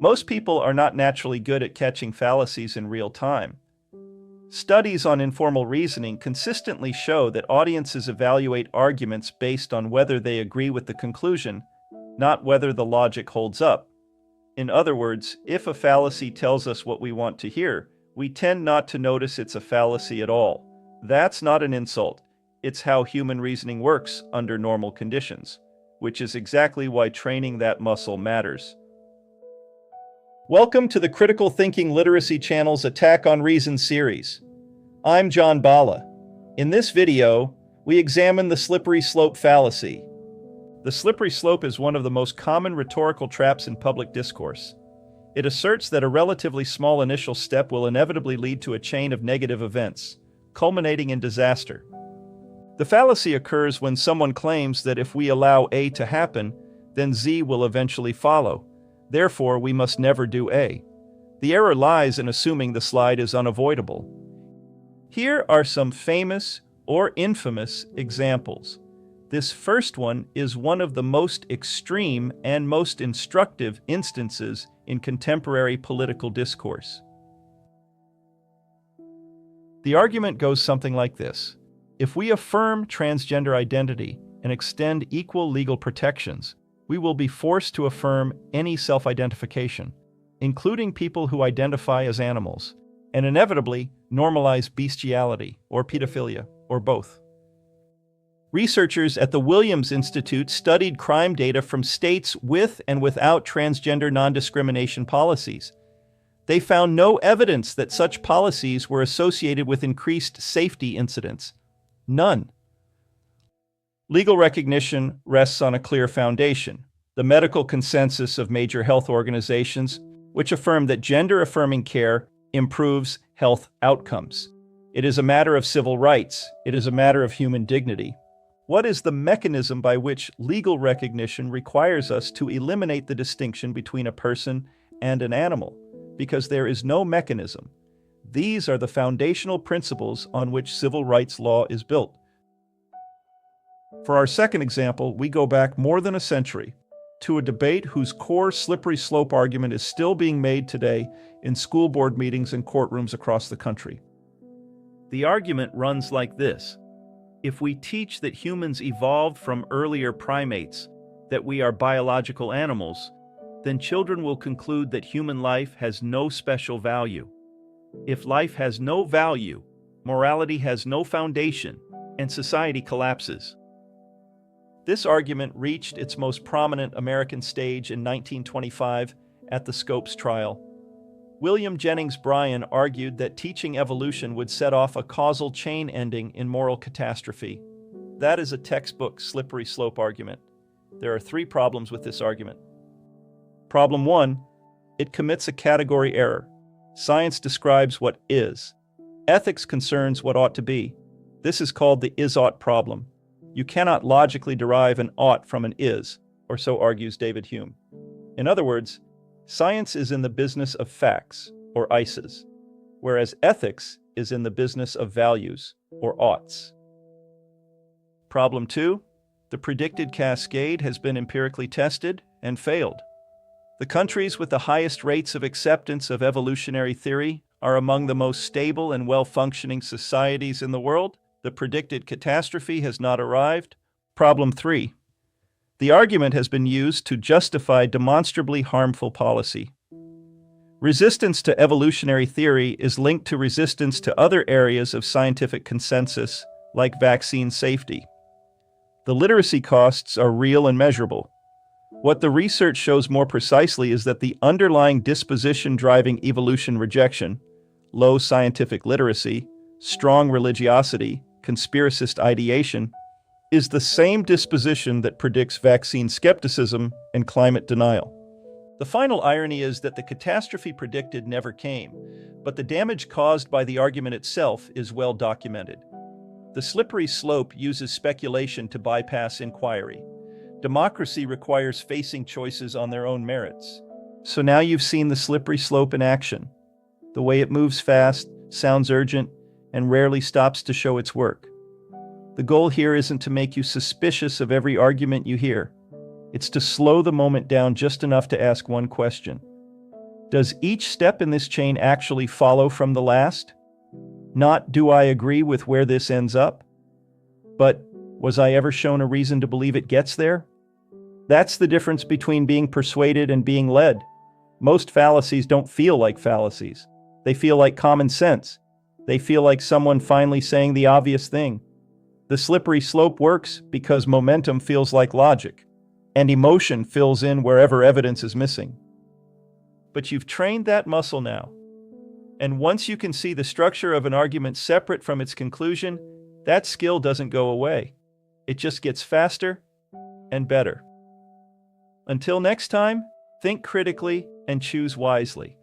Most people are not naturally good at catching fallacies in real time. Studies on informal reasoning consistently show that audiences evaluate arguments based on whether they agree with the conclusion, not whether the logic holds up. In other words, if a fallacy tells us what we want to hear, we tend not to notice it's a fallacy at all. That's not an insult. It's how human reasoning works under normal conditions, which is exactly why training that muscle matters. Welcome to the Critical Thinking Literacy Channel's Attack on Reason series. I'm John Bala. In this video, we examine the slippery slope fallacy. The slippery slope is one of the most common rhetorical traps in public discourse. It asserts that a relatively small initial step will inevitably lead to a chain of negative events, culminating in disaster. The fallacy occurs when someone claims that if we allow A to happen, then Z will eventually follow. Therefore, we must never do A. The error lies in assuming the slide is unavoidable. Here are some famous or infamous examples. This first one is one of the most extreme and most instructive instances in contemporary political discourse. The argument goes something like this. If we affirm transgender identity and extend equal legal protections, we will be forced to affirm any self-identification, including people who identify as animals, and inevitably normalize bestiality or pedophilia, or both. Researchers at the Williams Institute studied crime data from states with and without transgender non-discrimination policies. They found no evidence that such policies were associated with increased safety incidents. None. Legal recognition rests on a clear foundation, the medical consensus of major health organizations, which affirm that gender-affirming care improves health outcomes. It is a matter of civil rights. It is a matter of human dignity. What is the mechanism by which legal recognition requires us to eliminate the distinction between a person and an animal? Because there is no mechanism. These are the foundational principles on which civil rights law is built. For our second example, we go back more than a century to a debate whose core slippery slope argument is still being made today in school board meetings and courtrooms across the country. The argument runs like this. If we teach that humans evolved from earlier primates, that we are biological animals, then children will conclude that human life has no special value. If life has no value, morality has no foundation, and society collapses. This argument reached its most prominent American stage in 1925 at the Scopes trial. William Jennings Bryan argued that teaching evolution would set off a causal chain ending in moral catastrophe. That is a textbook slippery slope argument. There are three problems with this argument. Problem one, it commits a category error. Science describes what is. Ethics concerns what ought to be. This is called the is-ought problem. You cannot logically derive an ought from an is, or so argues David Hume. In other words, science is in the business of facts, or ices, whereas ethics is in the business of values, or oughts. Problem two, the predicted cascade has been empirically tested and failed. The countries with the highest rates of acceptance of evolutionary theory are among the most stable and well-functioning societies in the world. The predicted catastrophe has not arrived. Problem three, the argument has been used to justify demonstrably harmful policy. Resistance to evolutionary theory is linked to resistance to other areas of scientific consensus, like vaccine safety. The literacy costs are real and measurable. What the research shows more precisely is that the underlying disposition driving evolution rejection, low scientific literacy, strong religiosity, conspiracist ideation, is the same disposition that predicts vaccine skepticism and climate denial. The final irony is that the catastrophe predicted never came, but the damage caused by the argument itself is well documented. The slippery slope uses speculation to bypass inquiry. Democracy requires facing choices on their own merits. So now you've seen the slippery slope in action. The way it moves fast, sounds urgent, and rarely stops to show its work. The goal here isn't to make you suspicious of every argument you hear. It's to slow the moment down just enough to ask one question. Does each step in this chain actually follow from the last? Not, do I agree with where this ends up? But, was I ever shown a reason to believe it gets there? That's the difference between being persuaded and being led. Most fallacies don't feel like fallacies. They feel like common sense. They feel like someone finally saying the obvious thing. The slippery slope works because momentum feels like logic, and emotion fills in wherever evidence is missing. But you've trained that muscle now. And once you can see the structure of an argument separate from its conclusion, that skill doesn't go away. It just gets faster and better. Until next time, think critically and choose wisely.